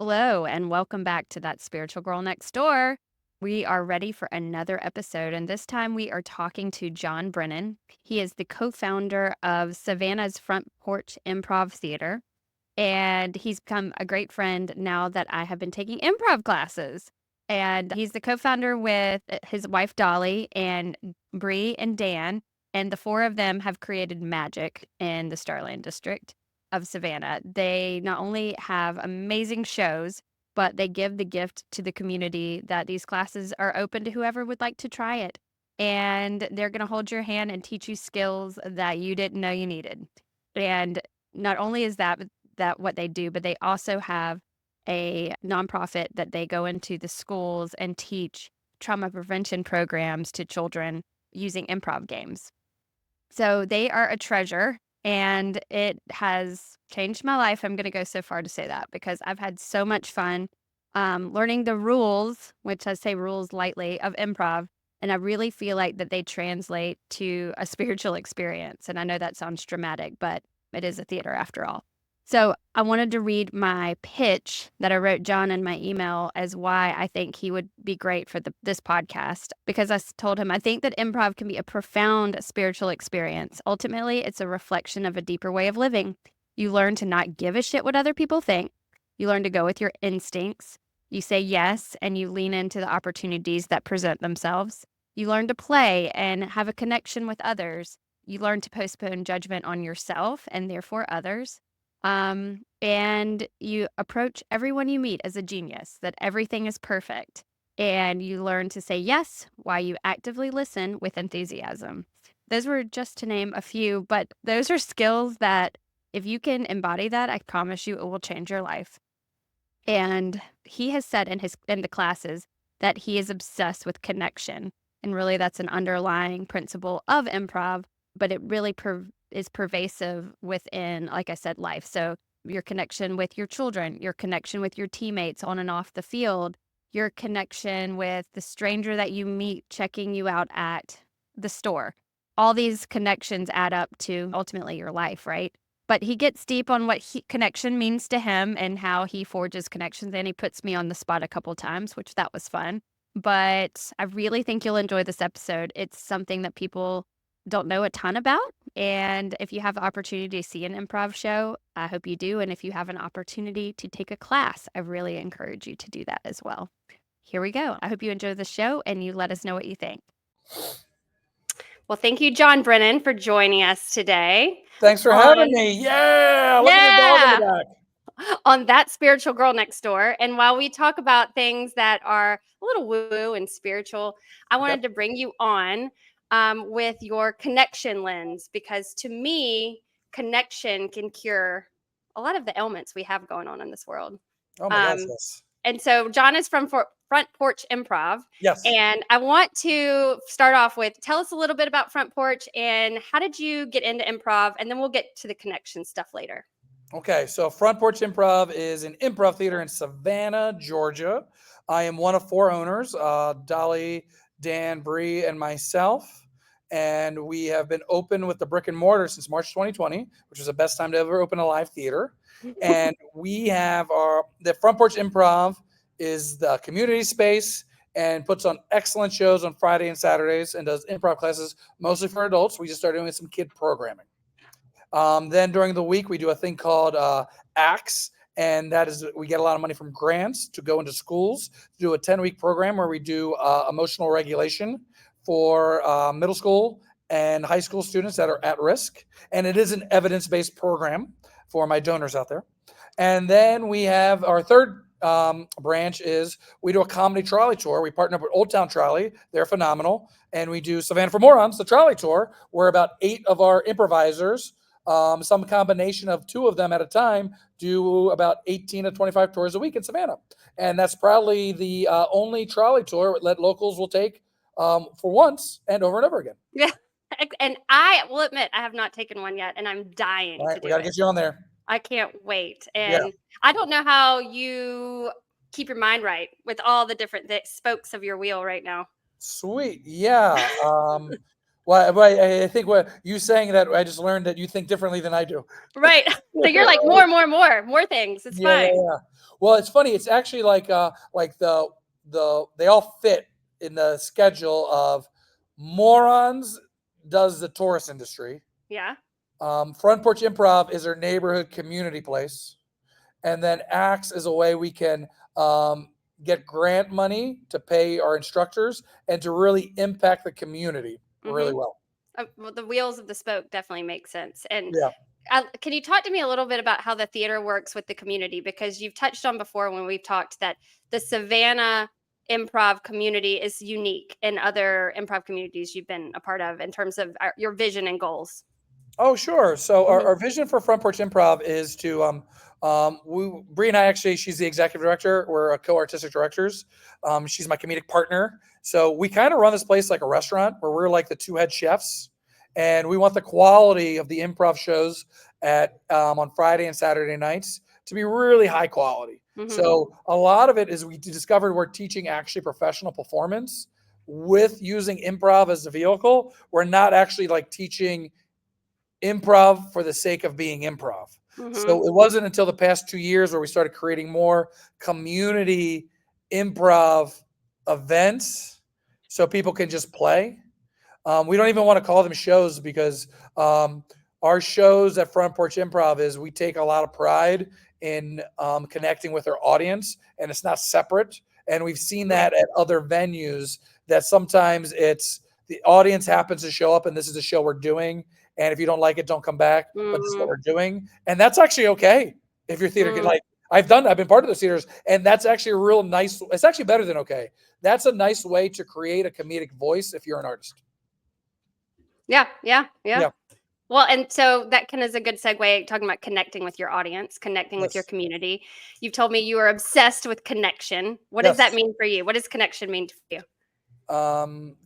Hello, and welcome back to That Spiritual Girl Next Door. We are ready for another episode, and this time we are talking to John Brennan. He is the co-founder of Savannah's Front Porch Improv Theater, and he's become a great friend now that I have been taking improv classes. And he's the co-founder with his wife Dolly and Bree and Dan, and the four of them have created magic in the Starland District of Savannah. They not only have amazing shows, but they give the gift to the community that these classes are open to whoever would like to try it. And they're going to hold your hand and teach you skills that you didn't know you needed. And not only is that what they do, but they also have a nonprofit that they go into the schools and teach trauma prevention programs to children using improv games. So they are a treasure, and it has changed my life. I'm going to go so far to say that because I've had so much fun learning the rules, which I say rules lightly, of improv. And I really feel like that they translate to a spiritual experience. And I know that sounds dramatic, but it is a theater after all. So I wanted to read my pitch that I wrote John in my email as why I think he would be great for this podcast, because I told him I think that improv can be a profound spiritual experience. Ultimately, it's a reflection of a deeper way of living. You learn to not give a shit what other people think. You learn to go with your instincts. You say yes, and you lean into the opportunities that present themselves. You learn to play and have a connection with others. You learn to postpone judgment on yourself and therefore others. And you approach everyone you meet as a genius, that everything is perfect. And you learn to say yes while you actively listen with enthusiasm. Those were just to name a few, but those are skills that if you can embody that, I promise you it will change your life. And he has said in the classes that he is obsessed with connection. And really that's an underlying principle of improv, but it really is pervasive within, like I said, life. So your connection with your children, your connection with your teammates on and off the field, your connection with the stranger that you meet checking you out at the store. All these connections add up to ultimately your life, right? But he gets deep on what connection means to him and how he forges connections. And he puts me on the spot a couple times, which that was fun. But I really think you'll enjoy this episode. It's something that people don't know a ton about. And if you have the opportunity to see an improv show, I hope you do. And if you have an opportunity to take a class, I really encourage you to do that as well. Here we go. I hope you enjoy the show and you let us know what you think. Well, thank you, John Brennan, for joining us today. Thanks for having me. Yeah. Look at your dog in the back. On That Spiritual Girl Next Door. And while we talk about things that are a little woo and spiritual, I wanted to bring you on with your connection lens, because to me, connection can cure a lot of the ailments we have going on in this world. Oh my gosh, yes. And so John is from Front Porch Improv. Yes. And I want to start off with, tell us a little bit about Front Porch and how did you get into improv? And then we'll get to the connection stuff later. Okay, so Front Porch Improv is an improv theater in Savannah, Georgia. I am one of four owners, Dolly, Dan, Bree, and myself. And we have been open with the brick and mortar since March 2020, which was the best time to ever open a live theater. And we have the Front Porch Improv is the community space and puts on excellent shows on Friday and Saturdays and does improv classes mostly for adults. We just started doing some kid programming. Then during the week, we do a thing called ACTS, and that is we get a lot of money from grants to go into schools to do a 10-week program where we do emotional regulation for middle school and high school students that are at risk. And it is an evidence-based program for my donors out there. And then we have our third branch is we do a comedy trolley tour. We partner up with Old Town Trolley. They're phenomenal. And we do Savannah for Morons, the trolley tour, where about 8 of our improvisers, some combination of 2 of them at a time, do about 18 to 25 tours a week in Savannah. And that's probably the only trolley tour that locals will take for once and over again. Yeah. And I will admit, I have not taken one yet, and I'm dying to do it. We got to get you on there. I can't wait. And I don't know how you keep your mind right with all the different spokes of your wheel right now. Sweet. Yeah. Well, I think what you saying that I just learned that you think differently than I do. Right. So you're like more things. It's Yeah, yeah, fine. yeah. Well, it's funny. It's actually like they all fit in the schedule of morons does the tourist industry. Yeah. Front Porch Improv is our neighborhood community place, and then acts is a way we can get grant money to pay our instructors and to really impact the community really Mm-hmm. well. Well, the wheels of the spoke definitely make sense. And Yeah. can you talk to me a little bit about how the theater works with the community? Because you've touched on before when we've talked that the Savannah improv community is unique in other improv communities you've been a part of in terms of your vision and goals. Oh, sure. So Hmm. our vision for Front Porch Improv is to Bree and I actually, she's the executive director. We're co-artistic directors. She's my comedic partner. So we kind of run this place like a restaurant where we're like the two head chefs, and we want the quality of the improv shows at on Friday and Saturday nights to be really high quality. Hmm. So a lot of it is we discovered we're teaching actually professional performance with using improv as the vehicle. We're not actually like teaching improv for the sake of being improv. Hmm. So it wasn't until the past 2 years where we started creating more community improv events so people can just play. We don't even want to call them shows because our shows at Front Porch Improv is we take a lot of pride in connecting with our audience, and it's not separate. And we've seen Right. that at other venues that sometimes it's the audience happens to show up, and this is the show we're doing. And if you don't like it, don't come back. But this is what Hmm. we're doing, and that's actually okay if your theater can Hmm. like. I've been part of those theaters, and that's actually a real nice. It's actually better than okay. That's a nice way to create a comedic voice if you're an artist. Yeah. Yeah. Yeah. Yeah. Well, and so that kind of is a good segue talking about connecting with your audience, connecting with your Yes. community. You've told me you are obsessed with connection. What does that Yes. mean for you? What does connection mean for you?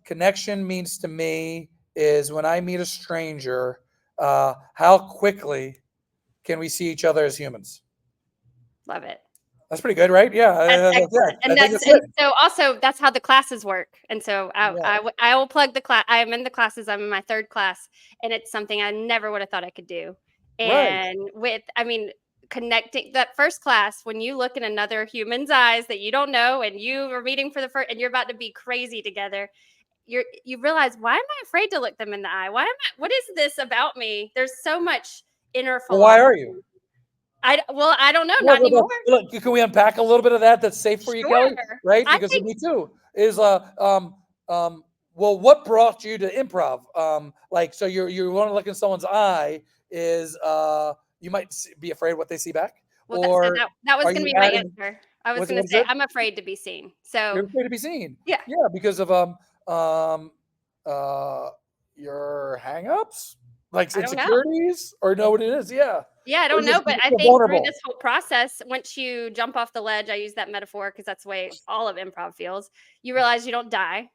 Connection means to me is when I meet a stranger, how quickly can we see each other as humans? Love it. That's pretty good, right? Yeah. That's Yeah. excellent, I and think that's that's it. and so also that's how the classes work, and so Yeah. I will plug the class. I'm in the classes. I'm in my third class, and it's something I never would have thought I could do. Right. And I mean, connecting that first class when you look in another human's eyes that you don't know, and you are meeting for the first, and you're about to be crazy together. You realize, why am I afraid to look them in the eye? Why am I? What is this about me? There's so much inner Well, why philosophy. are you? Well, I don't know, Well, not anymore. look, can we unpack a little bit of that that's safe for you, Kelly? Sure. Right? I Because think me too is um well, what brought you to improv? Like so you want to look in someone's eye is you might be afraid of what they see back, Well, or that was are gonna you be my adding answer. I was what gonna is say, it? I'm afraid to be seen. So, You're afraid to be seen. yeah. Yeah, because of um uh your hangups, like I don't know. insecurities, or know what it is. Yeah. Yeah, I Or don't know, just but you I feel think through vulnerable. this whole process, once you jump off the ledge, I use that metaphor because that's the way all of improv feels, you realize you don't die,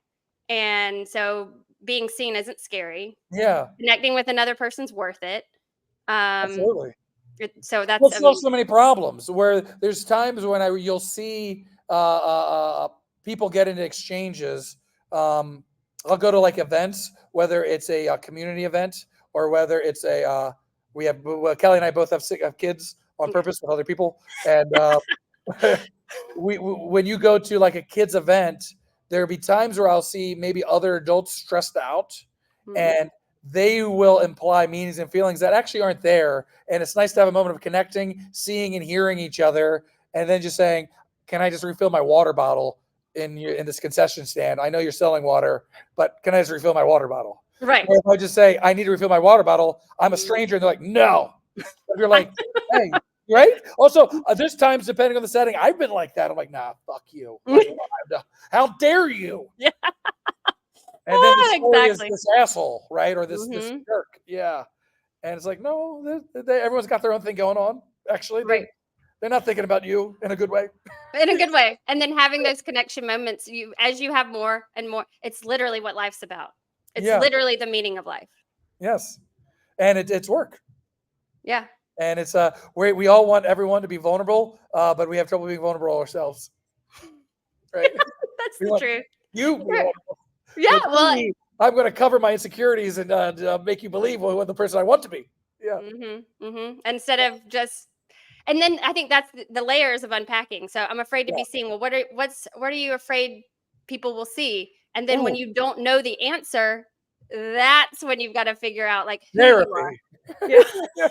and so being seen isn't scary. Yeah, Connecting with another person's worth it. Um, absolutely. so Well, that's I solves mean, so many problems where there's times when you'll see people get into exchanges. Um, I'll go to like events, whether it's a community event or whether it's we have well, Kelly and I both have kids on okay. purpose with other people, and when you go to like a kids event, there'll be times where I'll see maybe other adults stressed out, Mhm. and they will imply meanings and feelings that actually aren't there. And it's nice to have a moment of connecting, seeing and hearing each other, and then just saying, "Can I just refill my water bottle in this concession stand? I know you're selling water, but can I just refill my water bottle?" Right. Or if I just say, "I need to refill my water bottle," I'm a Mhm. stranger, and they're like, "No." And you're like, "Hey, right?" Also, there's times depending on the setting, I've been like that. I'm like, "Nah, fuck you. Like, how dare you?" Yeah, And then the story is exactly. this asshole, right? Or this Mhm. jerk. Yeah. And it's like, no, everyone's got their own thing going on. Actually, Right. they're not thinking about you in a good way. In a good way, and then having those connection moments, you as you have more and more, it's literally what life's about. It's Yeah. literally the meaning of life. Yes. And it's work. Yeah, And it's we all want everyone to be vulnerable, but we have trouble being vulnerable ourselves. Right. that's We the want truth. you to be Sure. vulnerable. Yeah, With well, me, I'm going to cover my insecurities and make you believe what the person I want to be. Yeah. Instead of just, and then I think that's the layers of unpacking. So I'm afraid to Yeah. be seen. Well, what are you afraid people will see? And then when Ooh, you don't know the answer, that's when you've got to figure out like who you are. therapy. Yeah, Yeah.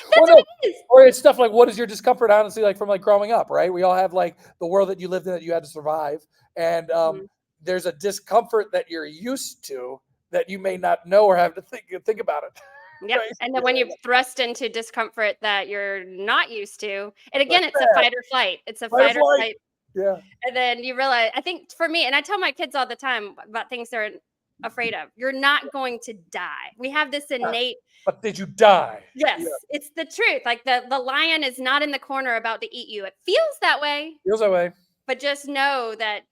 that's Well, what no, it is. or it's stuff like, what is your discomfort, honestly, like from like growing up, right? We all have like the world that you lived in that you had to survive, and Mhm. there's a discomfort that you're used to that you may not know or have to think about it, Yep. right? And then when you're thrust into discomfort that you're not used to, and Like again, it's a that fight or flight. It's a fight or fight or flight. flight. Yeah. And then you realize, I think for me, and I tell my kids all the time about things they're afraid of. You're not going to die. We have this Ah, innate, but did you die? yes, Yeah. it's the truth. Like the lion is not in the corner about to eat you. It feels that way, Feels that way. but just know that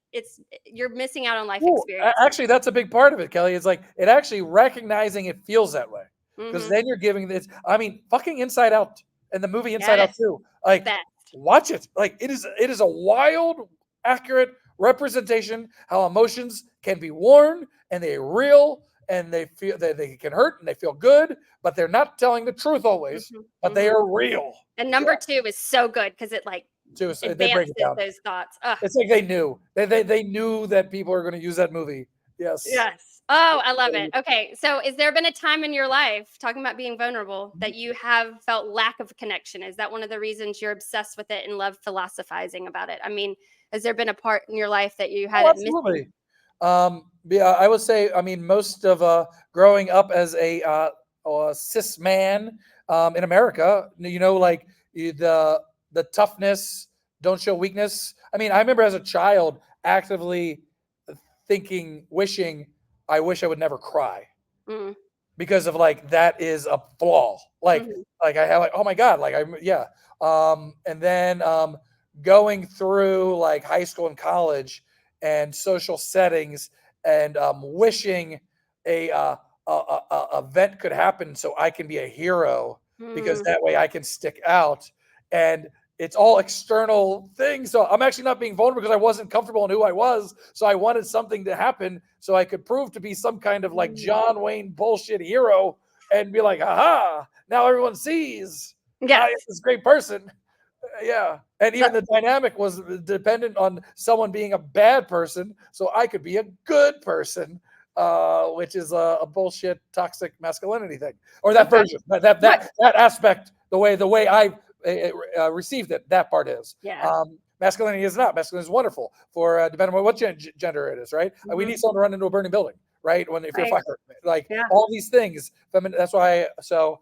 you're missing out on life Ooh, experiences. actually, that's a big part of it, Kelly. It's like it actually recognizing it feels that way, because Hmm. then you're giving this. I mean, fucking Inside Out and the movie Inside Out Yes, too. Like, best. watch it. Like, it is a wild, accurate representation how emotions can be worn and they're real and they feel they can hurt and they feel good, but they're not telling the truth always, Hmm. but they Hmm. are real. And Yeah, number two is so good because it like too. So they break it advances down. those thoughts. Ugh. It's like they knew. They knew that people are going to use that movie. Yes. Yes. Oh, I love it. Okay. So, is there been a time in your life, talking about being vulnerable, that you have felt lack of connection? Is that one of the reasons you're obsessed with it and love philosophizing about it? I mean, has there been a part in your life that you had Oh, it missing? absolutely. Yeah, I would say, I mean, most of growing up as a cis man in America, like the toughness, don't show weakness. I mean, I remember as a child actively thinking, wishing, I wish I would never cry Mm, because of like that is a flaw. mhm, Like I have like, oh my god, like yeah. And then going through like high school and college and social settings and wishing a event could happen so I can be a hero, because mm, that way I can stick out. And it's all external things. So I'm actually not being vulnerable because I wasn't comfortable in who I was. So I wanted something to happen so I could prove to be some kind of like mm. John Wayne bullshit hero and be like, aha, now everyone sees I am Yes. this great person. Yeah. And So, even the dynamic was dependent on someone being a bad person so I could be a good person. Which is a bullshit toxic masculinity thing, or that okay. version, that aspect, the way I received it. That part is Yeah. masculinity is not. Masculinity is wonderful for depending on what gender it is, right? We Hmm. need someone to run into a burning building, right? When if you're a Right. fighter, like Yeah. all these things. That's why. So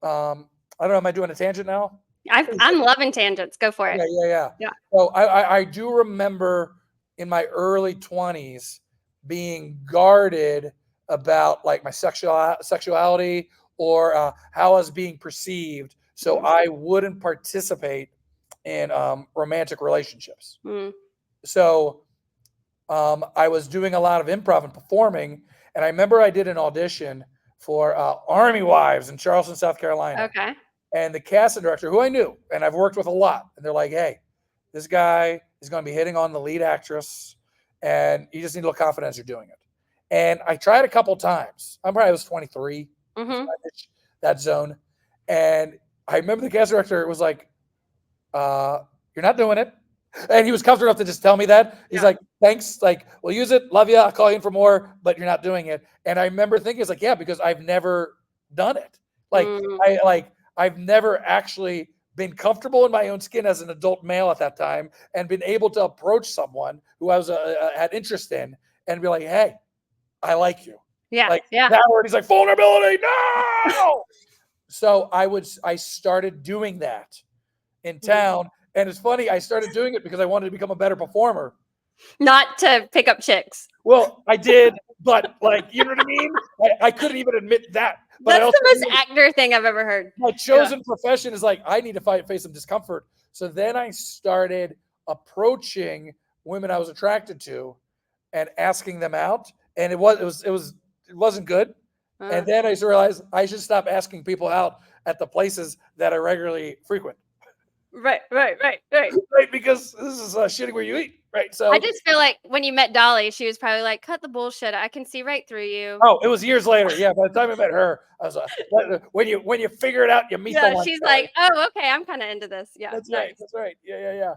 I don't know. Am I doing a tangent now? I'm loving tangents. Go for it. Okay, yeah, yeah. Yeah. So I do remember in my early 20s being guarded about like my sexuality or how I was being perceived, so Mm, I wouldn't participate in romantic relationships. mm, So I was doing a lot of improv and performing, and I remember I did an audition for Army Wives in Charleston, South Carolina, okay. and the casting director, who I knew and I've worked with a lot, and they're like, "Hey, this guy is going to be hitting on the lead actress, and you just need a little confidence you're doing it." And I tried a couple times. I was 23, Hmm. that zone, and I remember the casting director was like, "You're not doing it," and he was comfortable enough to just tell me that. He's Yeah. like, "Thanks, like we'll use it, love you, I'll call you in for more, but you're not doing it." And I remember thinking, "It's like, yeah, because I've never done it. Like Mm, I've never actually been comfortable in my own skin as an adult male at that time, and been able to approach someone who I was had interest in and be like, hey, I like you." yeah. Like Yeah. that word, he's like, vulnerability, no. So I started doing that in Mm. town, and it's funny. I started doing it because I wanted to become a better performer. Not to pick up chicks. Well, I did, but like, you know what I mean? I couldn't even admit that. But I That's also the knew most actor thing I've ever heard. my Yeah. chosen profession is like, I need to face some discomfort. So then I started approaching women I was attracted to and asking them out. And it wasn't good. And Uh, then I realized I should stop asking people out at the places that I regularly frequent. Right. right? Because this is shitting where you eat, right? I So, just feel like when you met Dolly, she was probably like, "Cut the bullshit. I can see right through you." oh, it was years later. Yeah, by the time I met her, I was when you figure it out, you meet the Yeah, one, she's Kelly. like, "Oh, okay, I'm kinda into this." Yeah, That's right. nice. That's right. Yeah, yeah, yeah.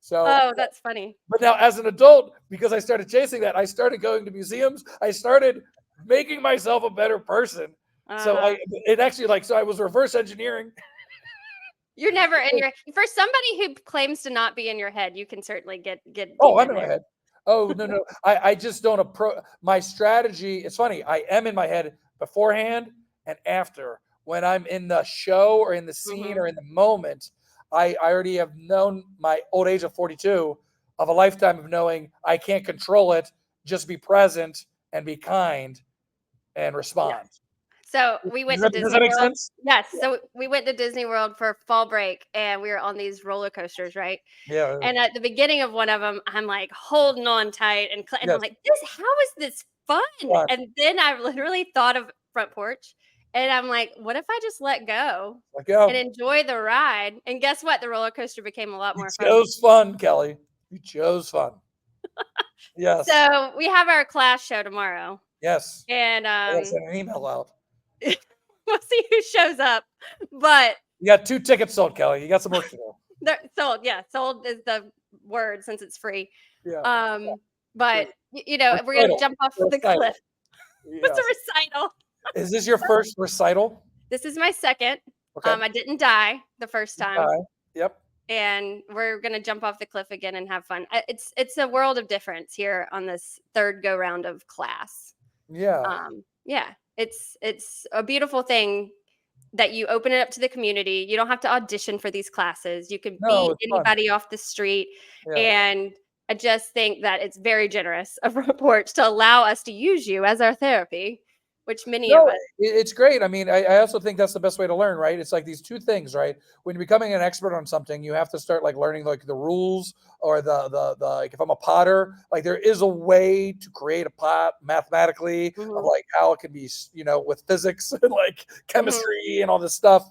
So, Oh, that's funny. but now as an adult, because I started chasing that, I started going to museums. I started making myself a better person. So Uh-huh. it actually like, so I was reverse engineering. You're never in your for somebody who claims to not be in your head, you can certainly get Oh, deep I'm in in my there. head. Oh, no, no. I just don't approach my strategy. It's funny. I am in my head beforehand and after. When I'm in the show or in the scene Mhm. or in the moment, I already have known my old age of 42 of a lifetime of knowing I can't control it. Just be present and be kind and Yeah. respond. So, we Does went to does Disney that make World. sense? Yes, Yeah. so we went to Disney World for fall break, and we were on these roller coasters, right? Yeah. And at the beginning of one of them, I'm, like, holding on tight and I'm Yes. like, "This how is this fun?" Fine. And then I literally thought of Front Porch, and I'm like, "What if I just let go Like, and yo, enjoy the ride?" And guess what? The roller coaster became a lot you more fun. chose fun, Kelly. You chose fun. Yes. So, we have our class show tomorrow, Yes. and, I gotta send an email out. we'll see who shows up, but You got 2 tickets sold, Kelly. You got some work to do. they're sold, yeah, sold is the word since it's free. Yeah. Um, but, we're gonna Recital. jump off the cliff. Recital. What's a Yes. recital? Is this your first recital? This is my second. Okay. I didn't die the first time, Alright. Yep. and we're gonna jump off the cliff again and have fun. It's a world of difference here on this third go round of class. Yeah. Yeah, it's a beautiful thing that you open it up to the community. You don't have to audition for these classes. You can No, be it's fun. anybody off the street. Yeah. And I just think that it's very generous of Front Porch to allow us to use you as our therapy, which many of No, us. it's great. I mean, I also think that's the best way to learn, right? It's like these 2 things, right? When you're becoming an expert on something, you have to start like learning like the rules or the like if I'm a potter, like there is a way to create a pot mathematically of Mhm, like how it can be, with physics and like mhm. chemistry and all this stuff.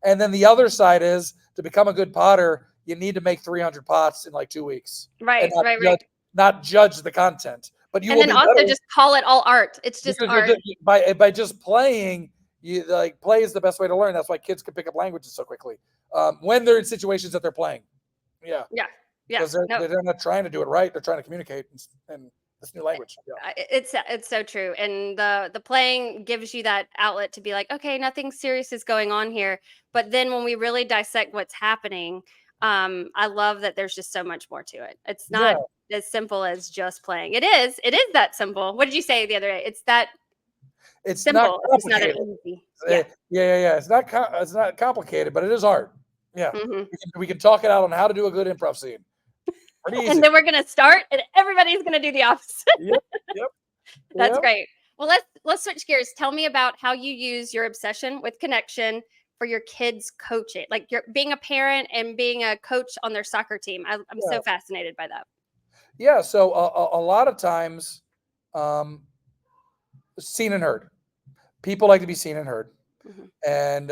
And then the other side is to become a good potter, you need to make 300 pots in like 2 weeks and Right, not right, judge right. not judge the content. But you And will then be also better just call it all art. It's just because art. by just playing, you like play is the best way to learn. That's why kids can pick up languages so quickly when they're in situations that they're playing. Yeah, Yeah, yeah. because No, they're not trying to do it right. They're trying to communicate in this new language. Yeah, it's so true, and the playing gives you that outlet to be like, okay, nothing serious is going on here. But then when we really dissect what's happening, I love that there's just so much more to it. It's yeah. not as simple as just playing. It is that simple. What did you say the other day? It's that It's not simple. It's just not that complicated. easy. Yeah. Yeah, yeah, yeah. It's not complicated, but it is hard. Yeah, Hmm. we can talk it out on how to do a good improv scene. Pretty And easy. then we're gonna start, and everybody's gonna do the opposite. Yep, yep, That's yep. great. Well, let's switch gears. Tell me about how you use your obsession with connection for your kids' coaching, like you're being a parent and being a coach on their soccer team. I'm Yeah, so fascinated by that. yeah. So a lot of times, um, seen and heard. People like to be seen and heard, Hmm. and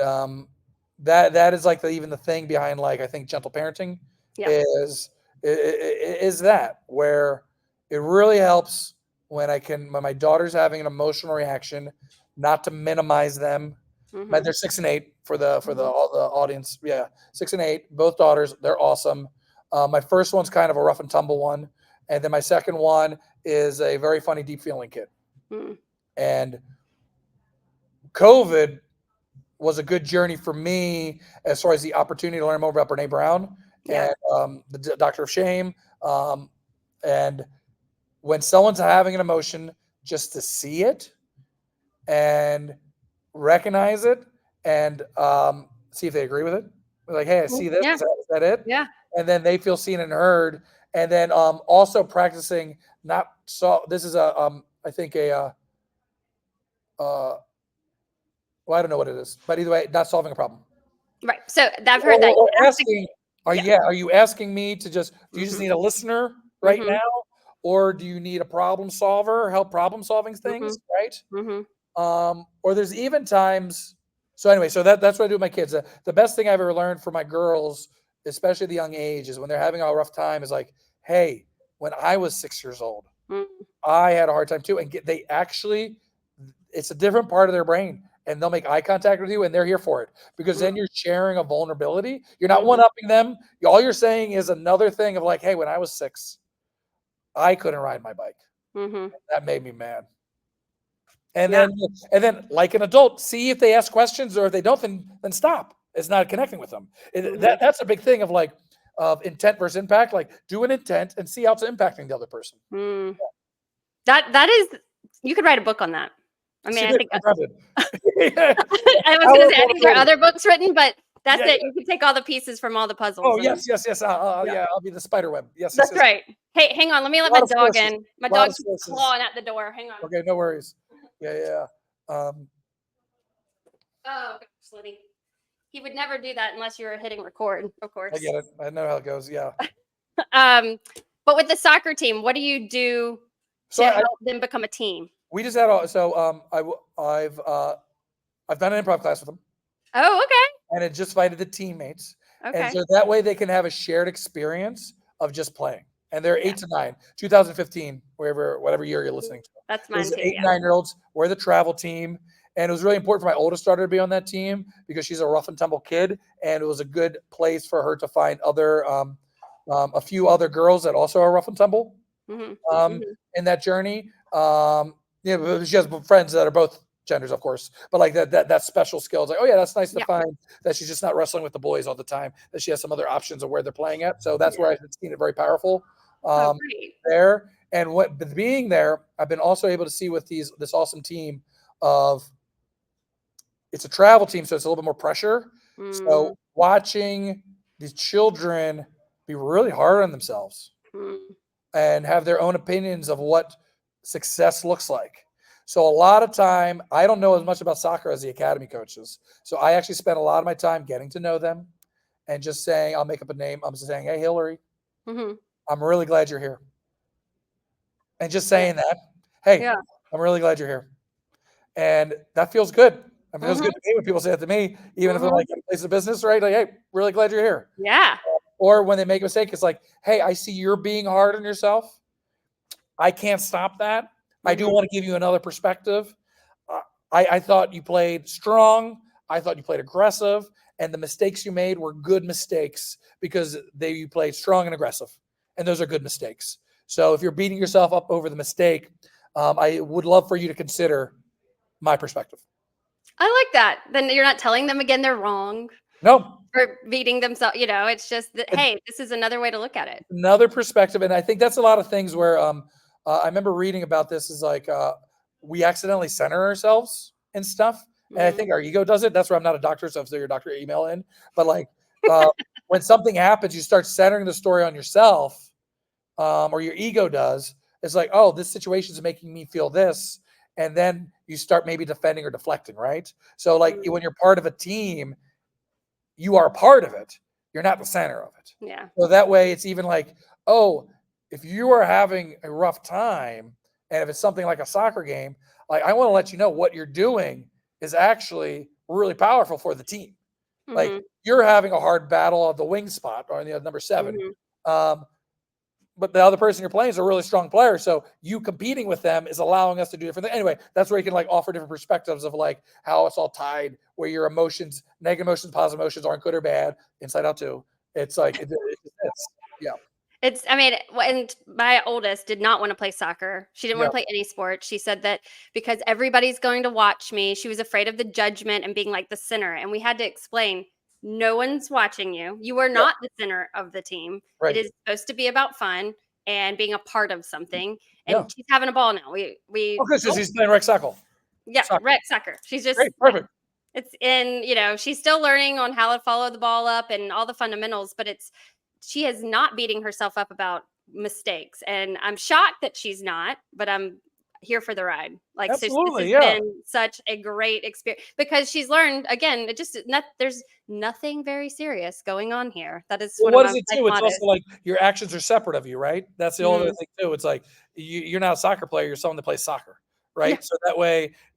that is like even the thing behind like I think gentle parenting Yeah. is is that where it really helps when my daughter's having an emotional reaction, not to minimize them. Hmm. They're 6 and 8 for the Hmm. all the audience. Yeah, 6 and 8, both daughters. They're awesome. My first one's kind of a rough and tumble one, and then my second one is a very funny, deep feeling kid. Hmm. And COVID was a good journey for me as far as the opportunity to learn more about Brene Brown Yeah. and the Doctor of Shame. Um, and when someone's having an emotion, just to see it and recognize it and see if they agree with it. Like, hey, I Mhm. see this. Yeah. Is that it? Yeah. And then they feel seen and heard. And then also practicing not so. This is a I think uh, well, I don't know what it is, but either way, not solving a problem. Right. So I've heard that Or you have to. asking, Yeah. are you asking me to just do you just Hmm. need a listener right Hmm. now? Or do you need a problem solver, help problem solving Hmm. things, right? Hmm. Or there's even times so anyway, so that's what I do with my kids. The best thing I've ever learned for my girls especially at the young age, is when they're having a rough time, is like, hey, when I was 6 years old, Mm. I had a hard time too. And they actually, it's a different part of their brain, and they'll make eye contact with you, and they're here for it, because then you're sharing a vulnerability. You're not one upping them. All you're saying is another thing of like, hey, when I was 6, I couldn't ride my bike. Mm-hmm. That made me mad. And Yeah. then like an adult, see if they ask questions, or if they don't, then stop. It's not connecting with them. That's a big thing of like of intent versus impact. Like, do an intent and see how it's impacting the other person. Mm. That is, you could write a book on that. I mean, I think I I was going to say, I think there are other books written, but that's Yeah, it. You can take all the pieces from all the puzzles. Oh, and yes. Yeah, I'll be the spider web. Yes, That's right. Hey, hang on. Let me let A lot my of dog sources. in. My A lot of dog's sources. clawing at the door. Hang on. Okay, no worries. Yeah. Oh, gosh, Liddy. He would never do that unless you were hitting record, of course. I get it. I know how it goes. Yeah. But with the soccer team, what do you do So to help them become a team? we just had I've done an improv class with them, Oh, okay. and it just invited the teammates, and Okay. so that way they can have a shared experience of just playing. And they're Yeah. 8 to 9, 2015, whatever year you're listening to. That's It was mine too. 8 and 9-year-olds. We're the travel team, and it was really important for my oldest daughter to be on that team because she's a rough and tumble kid, and it was a good place for her to find a few other girls that also are rough and tumble in that journey. She has friends that are both genders, of course, but like that special skill. It's like, oh yeah, that's nice to find that she's just not wrestling with the boys all the time, that she has some other options of where they're playing at. So that's where I've seen it very powerful Great. there. And being there, I've been also able to see with this awesome team of, it's a travel team, so it's a little bit more pressure. So watching these children be really hard on themselves and have their own opinions of what success looks like. So a lot of time, I don't know as much about soccer as the academy coaches. So I actually spend a lot of my time getting to know them and just saying, I'll make up a name. I'm just saying, hey, Hillary, I'm really glad you're here. And just saying that, hey, I'm really glad you're here. And that feels good. It feels good to me when people say that to me, even if I'm like in a place of business, right? Like, hey, really glad you're here. Yeah. Or when they make a mistake, it's like, hey, I see you're being hard on yourself. I can't stop that. I do want to give you another perspective. I thought you played strong. I thought you played aggressive. And the mistakes you made were good mistakes because you played strong and aggressive. And those are good mistakes. So if you're beating yourself up over the mistake, I would love for you to consider my perspective. I like that. Then you're not telling them again they're wrong. No. Or beating themselves. It's just that, hey, this is another way to look at it. Another perspective. And I think that's a lot of things where I remember reading about this is like we accidentally center ourselves and stuff. And I think our ego does it. That's why I'm not a doctor. So if you're a doctor, email in. But like when something happens, you start centering the story on yourself or your ego does. It's like, oh, this situation is making me feel this. And then you start maybe defending or deflecting, right? So like when you're part of a team, you are a part of it. You're not the center of it. Yeah. So that way it's even like, oh, if you are having a rough time, and if it's something like a soccer game, like I want to let you know what you're doing is actually really powerful for the team. Like you're having a hard battle of the wing spot or number 7. But the other person you're playing is a really strong player. So you competing with them is allowing us to do different things. Anyway, that's where you can like offer different perspectives of like how it's all tied, where your emotions, negative emotions, positive emotions aren't good or bad, inside out too. It's like, yeah. And my oldest did not want to play soccer. She didn't want to play any sport. She said that because everybody's going to watch me, she was afraid of the judgment and being like the center. And we had to explain, no one's watching you. You are not the center of the team. Right. It is supposed to be about fun and being a part of something. And she's having a ball now. So she's playing rec soccer. Yeah, rec soccer. She's just great, perfect. It's in, she's still learning on how to follow the ball up and all the fundamentals, but she is not beating herself up about mistakes. And I'm shocked that she's not, but I'm here for the ride. Like, absolutely, so this has been such a great experience because she's learned, again, there's nothing very serious going on here. That is what does it do? It's also like your actions are separate of you, right? That's the only thing too. It's like you're not a soccer player, you're someone that plays soccer, right? Yeah. So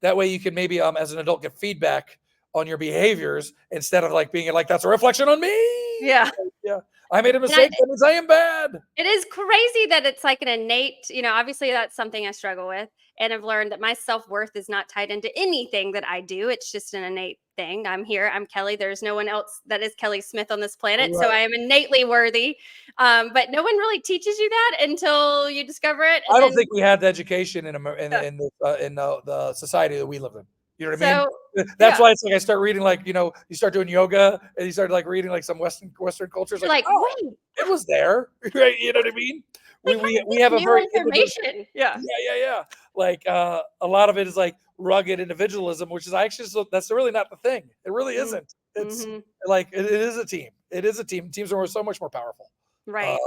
that way you can maybe as an adult get feedback on your behaviors instead of like being like, that's a reflection on me. Yeah. Yeah. I made a And I mistake. That means I am bad. It is crazy that it's like an innate, obviously that's something I struggle with. And I've learned that my self worth is not tied into anything that I do. It's just an innate thing. I'm here. I'm Kelly. There's no one else that is Kelly Smith on this planet. So Right. I am innately worthy. But no one really teaches you that until you discover it. I And don't then, think we had the education in yeah. the society that we live in. You know what I mean? So, That's yeah, why it's like I start reading like you start doing yoga and you start like reading like some Western cultures you're like like, oh wait, it was there right you know what I mean? they We kind we of we give have a new very individual information. Yeah. yeah like a lot of it is like rugged individualism which is actually that's really not the thing. It really Mm, isn't. It's hmm. like it is a team. It is a team. Teams are so much more powerful. Uh, Right.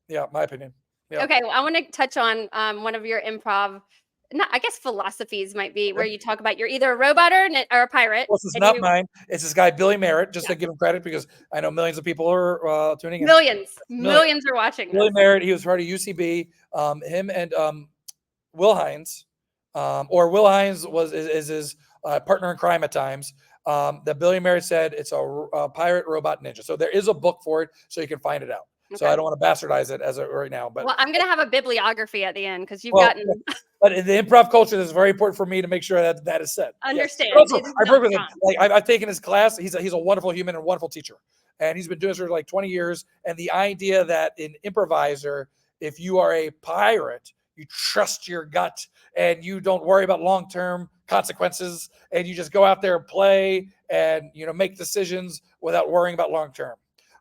yeah, my opinion. Yeah. Okay, well, I want to touch on one of your improv, not I guess philosophies might be where you talk about you're either a robot or a pirate, Well, this is and not you mine. It's this guy, Billy Merritt, just yeah, to give him credit because I know millions of people are tuning in. millions, Millions. millions are watching Billy this. Merritt, he was part of UCB. Him and Will Hines, or Will Hines is his partner in crime at times. That Billy Merritt said it's a pirate robot ninja. So there is a book for it, so you can find it out. So I Okay. don't want to bastardize it as of right now, but Well, I'm gonna have a bibliography at the end because you've well, gotten but in the improv culture, it's very important for me to make sure that that is said. Yes. But understand. also, It is I've not worked with him. John. Like I've taken his class. He's a wonderful human and wonderful teacher, and he's been doing this for like 20 years. And the idea that in improviser, if you are a pirate, you trust your gut and you don't worry about long-term consequences, and you just go out there and play and make decisions without worrying about long-term.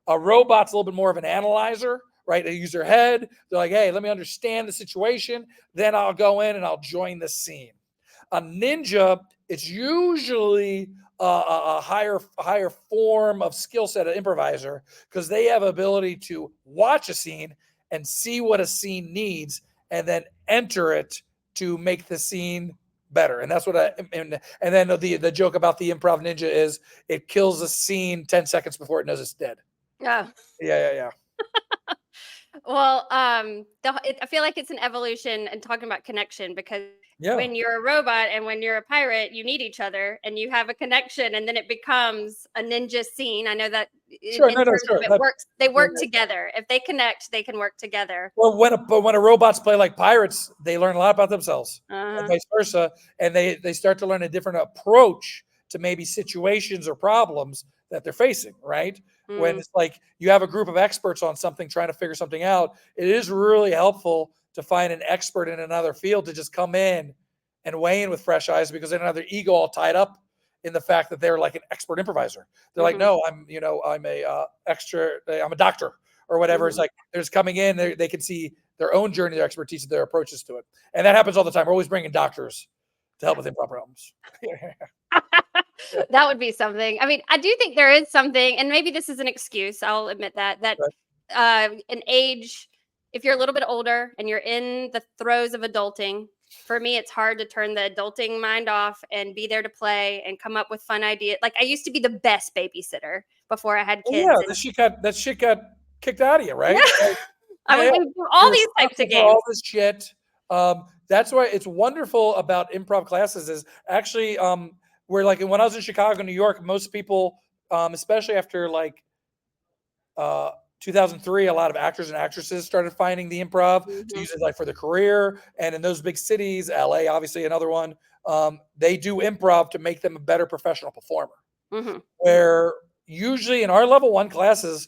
A robot's a little bit more of an analyzer, right? They use their head. They're like, hey, let me understand the situation. Then I'll go in and I'll join the scene. A ninja, it's usually a higher form of skill set, an improviser, because they have ability to watch a scene and see what a scene needs, and then enter it to make the scene better. And that's what and then the joke about the improv ninja is it kills the scene 10 seconds before it knows it's dead. Yeah. Yeah. Well, I feel like it's an evolution and talking about connection because Yeah. when you're a robot and when you're a pirate, you need each other and you have a connection, and then it becomes a ninja scene. I know that Sure. in No, terms of sure. it works, they Yeah, work together. If they connect, they can work together. well, when a robots play like pirates, they learn a lot about themselves, and Uh-huh. vice versa, and they start to learn a different approach to maybe situations or problems that they're facing. Right? When Mm, it's like you have a group of experts on something trying to figure something out, it is really helpful to find an expert in another field to just come in and weigh in with fresh eyes because they don't have their ego all tied up in the fact that they're like an expert improviser. They're like, mhm, no, I'm a I'm a doctor or whatever. It's mhm. like they're just coming in, they can see their own journey, their expertise, their approaches to it, and that happens all the time. We're always bringing doctors to help with improv problems. Yeah, That would be something. I mean, I do think there is something, and maybe this is an excuse. I'll admit that right. an age, if you're a little bit older and you're in the throes of adulting, for me, it's hard to turn the adulting mind off and be there to play and come up with fun ideas. Like I used to be the best babysitter before I had Well, kids, yeah, and that shit got kicked out of you, yeah, right? Like, I yeah, would yeah, do all you're these types of responsible for games. all this shit. That's why it's wonderful about improv classes is actually where like when I was in Chicago, New York, most people, especially after like uh 2003, a lot of actors and actresses started finding the improv to Hmm. use it like for their career. And in those big cities, LA, obviously another one, they do improv to make them a better professional performer. Hmm. Where usually in our level one classes,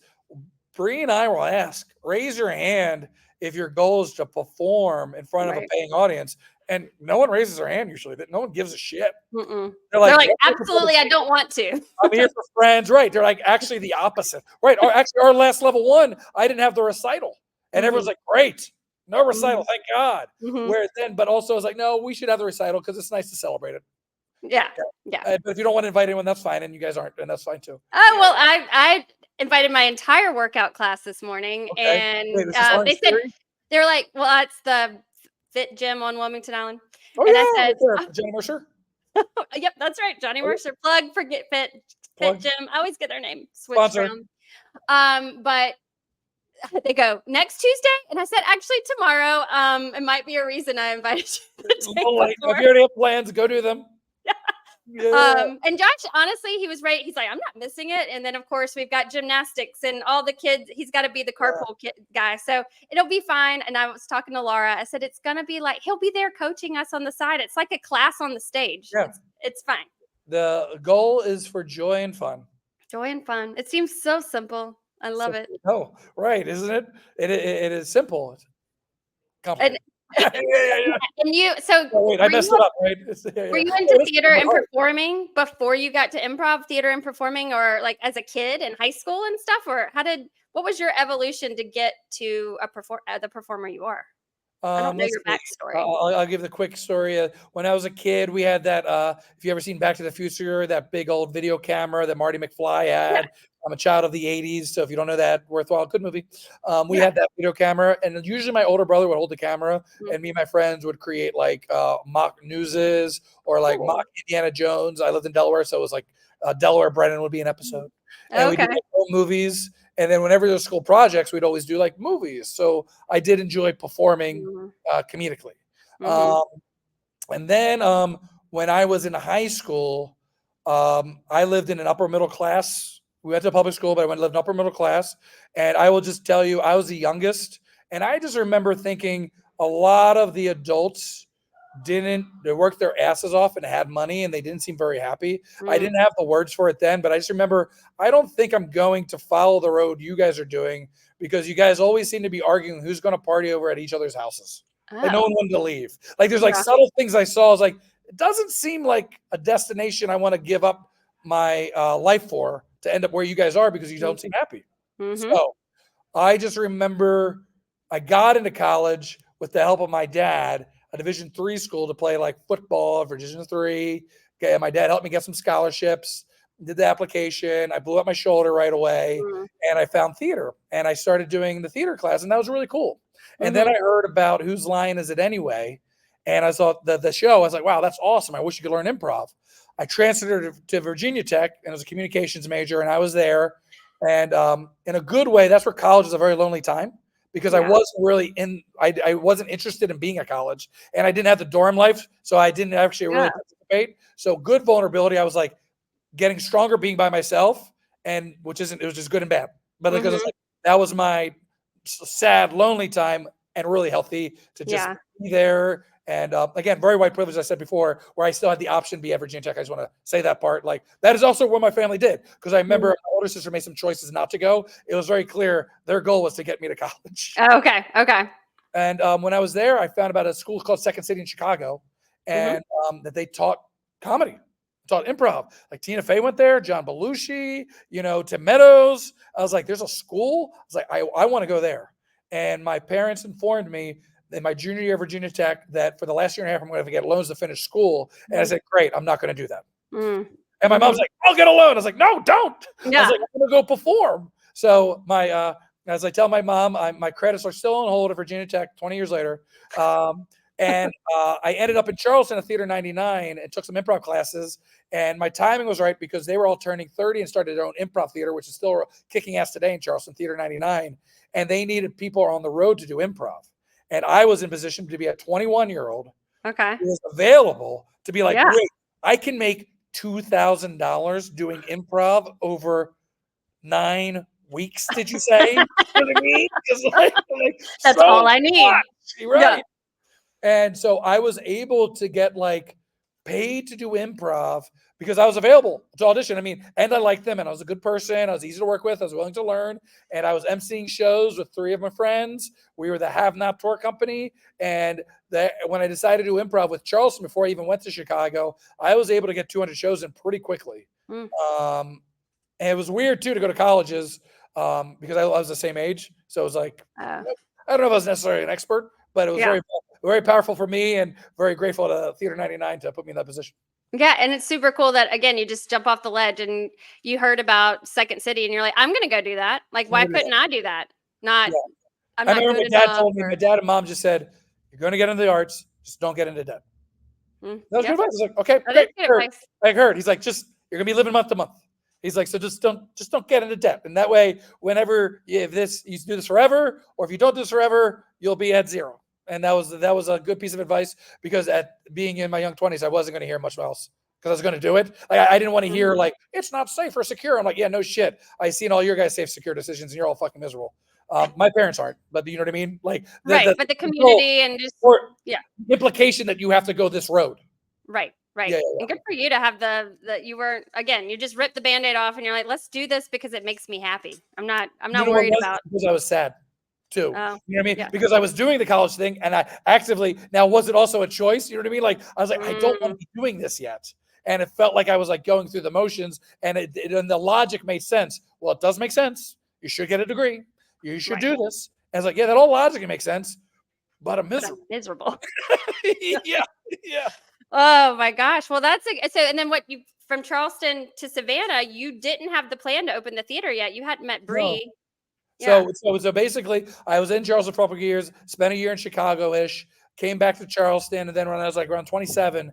Bree and I will ask, raise your hand if your goal is to perform in front of a Right. paying audience. And no one raises their hand usually, that no one gives a shit. Mm-mm. They're They're like, like, "What do you prefer to absolutely, I see? don't want to. I'm here for friends." Right. They're like, actually the opposite. Right. Or actually our last level one, I didn't have the recital. And everyone's Hmm. like, great. No recital, Hmm. thank God. Hmm. Where then, but also I was like, no, we should have the recital because it's nice to celebrate it. Yeah. Yeah. Yeah. But if you don't want to invite anyone, that's fine. And you guys aren't, and that's fine too. Oh, well, I invited my entire workout class this morning, Okay. Wait, and, this is Orange they said Theory? they're like, "Well, it's the Fit Gym on Wilmington Island," Oh and I yeah, said, right there. "Oh, Jenny Mercer. yep, that's right, Johnny Oh, yeah. Mercer, plug for Get Fit Plug. Gym." I always get their name switched Sponsor. around. But they go, "Next Tuesday?" And I said, "Actually, tomorrow, it might be a reason I invited you the A day little late. If before." you already have plans, go do them. Yeah. And Josh, honestly, he was right. He's like, I'm not missing it. And then, of course, we've got gymnastics and all the kids. He's got to be the carpool kid guy. So it'll be fine. And I was talking to Laura. I said, it's going to be like, he'll be there coaching us on the side. It's like a class on the stage. Yeah. It's fine. The goal is for joy and fun. Joy and fun. It seems so simple. I love it. Oh, right, isn't it? It is simple. It's And, complicated. Yeah. and you, so Oh, wait, I messed it up, right? were you into theater and performing before you got to improv, theater and performing, or like as a kid in high school and stuff? Or what was your evolution to get to the performer you are? I don't know Let's your see. backstory. I'll give the quick story. When I was a kid, we had that. If you ever seen Back to the Future, that big old video camera that Marty McFly had. Yeah. I'm a child of the '80s, so if you don't know that, worthwhile, good movie. We Yeah. had that video camera, and usually my older brother would hold the camera, Mhm. and me and my friends would create like mock newses or like Cool. mock Indiana Jones. I lived in Delaware, so it was like Delaware Brennan would be an episode, and we did Okay. like old movies. And then whenever there's school projects, we'd always do like movies. So I did enjoy performing Mhm. comedically. Mhm. And then when I was in high school, I lived in an upper middle class. We went to public school, but I went to live in upper middle class. And I will just tell you, I was the youngest. And I just remember thinking a lot of the adults they worked their asses off and had money and they didn't seem very happy. I Mm. didn't have the words for it then, but I just remember I don't think I'm going to follow the road you guys are doing because you guys always seem to be arguing who's going to party over at each other's houses. Like no Oh. one wanted to leave. Like there's like Yeah. subtle things I saw. I was like, it doesn't seem like a destination I want to give up my life for to end up where you guys are because you don't seem happy. Mm-hmm. So I just remember I got into college with the help of my dad, a Division III school to play like football for Division III. Okay, my dad helped me get some scholarships, did the application. I blew up my shoulder right away Mm-hmm. and I found theater and I started doing the theater class and that was really cool. And then Mm-hmm. I heard about Whose Line Is It Anyway? And I saw the show. I was like, wow, that's awesome. I wish you could learn improv. I transferred to Virginia Tech and I was a communications major and I was there. And in a good way, that's where college is a very lonely time because I Yeah. wasn't really I wasn't interested in being at college and I didn't have the dorm life. So I didn't actually really Yeah. participate. So good vulnerability. I was like getting stronger being by myself and it was just good and bad. But because it's Mm-hmm. like, that was my sad, lonely time and really healthy to just Yeah. be there. And again, very white privilege, I said before, where I still had the option to be at Virginia Tech. I just want to say that part. Like, that is also what my family did. Because I remember my older sister made some choices not to go. It was very clear their goal was to get me to college. Oh, okay. Okay. And when I was there, I found about a school called Second City in Chicago, Mm-hmm. and that they taught comedy, taught improv. Like Tina Fey went there, John Belushi, Tim Meadows. I was like, there's a school? I was like, I want to go there. And my parents informed me in my junior year of Virginia Tech that for the last year and a half, I'm going to get loans to finish school. And I said, great, I'm not going to do that. Mm. And my mom's like, I'll get a loan. I was like, no, don't. I Yeah. was like, I'm going to go perform. So as I tell my mom, my credits are still on hold at Virginia Tech 20 years later. And I ended up in Charleston at Theater 99 and took some improv classes. And my timing was right because they were all turning 30 and started their own improv theater, which is still kicking ass today in Charleston, Theater 99. And they needed people on the road to do improv. And I was in position to be a 21-year-old Okay. who was available to be like, Yeah. wait, I can make $2,000 doing improv over 9 weeks. Did you say? You know what I mean? That's so all I need. much, right? Yeah. And so I was able to get like paid to do improv because I was available to audition. I mean, and I liked them and I was a good person. I was easy to work with. I was willing to learn. And I was emceeing shows with 3 of my friends. We were the Have Not Tour Company. And when I decided to do improv with Charleston before I even went to Chicago, I was able to get 200 shows in pretty quickly. Mm. And it was weird too to go to colleges because I was the same age. So it was like, I don't know if I was necessarily an expert, but it was Yeah. very powerful for me and very grateful to Theater 99 to put me in that position. Yeah, and it's super cool that again you just jump off the ledge and you heard about Second City and you're like, I'm gonna go do that. Like, why couldn't I do that? Not, Yeah. I'm I not remember good my dad enough. told me, my dad and mom just said, you're going to get into the arts, just don't get into debt. That was good advice. I was like, okay, That great. is good advice. I heard. He's like, you're going to be living month to month. He's like, so just don't get into debt. And that way, whenever you do this forever, or if you don't do this forever, you'll be at zero. And that was a good piece of advice because at being in my young 20s, I wasn't going to hear much else because I was going to do it. Like I didn't want to hear Mhm. like it's not safe or secure. I'm like, yeah, no shit. I seen all your guys' safe, secure decisions, and you're all fucking miserable. My parents aren't, but you know what I mean. Like Right, the but the control community and just or yeah, implication that you have to go this road. right, right. Yeah, yeah, And good for you to have the you weren't again, you just ripped the Band-Aid off and you're like, "Let's do this because it makes me happy. I'm You not know what it worried was? about." It's because I was sad too. Oh, You know what I mean? yeah. Because I was doing the college thing and I actively now was it also a choice? You know what I mean? Like I was like, I don't want Mm, to be doing this yet. And it felt like I was like going through the motions and and the logic made sense. Well, it does make sense. You should get a degree. You should right. do this. And it's like, yeah, that all logically makes sense, but I'm But I'm miserable. miserable. Yeah, yeah. Oh my gosh. Well, that's a so and then what you from Charleston to Savannah, you didn't have the plan to open the theater yet. You hadn't met No. Bree. Yeah. So basically, I was in Charleston for a couple of years, spent a year in Chicago-ish, came back to Charleston, and then when I was like around 27,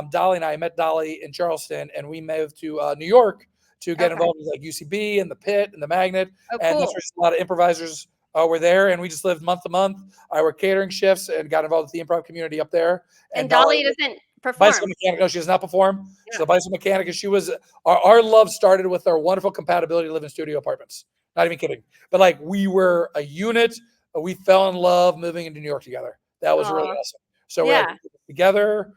Dolly and I met Dolly in Charleston, and we moved to New York to get Okay. involved with like UCB and the Pit and the Magnet, Oh, and that's cool. where just a lot of improvisers were there, and we just lived month to month. I worked catering shifts and got involved with the improv community up there, and And Dolly Dolly doesn't bicycle perform. mechanic. No, she does not perform. She's Yeah. a bicycle mechanic, and she was our love started with our wonderful compatibility to live in studio apartments. Not even kidding. But like we were a unit. We fell in love moving into New York together. That was really Oh, awesome. So we're like yeah. together.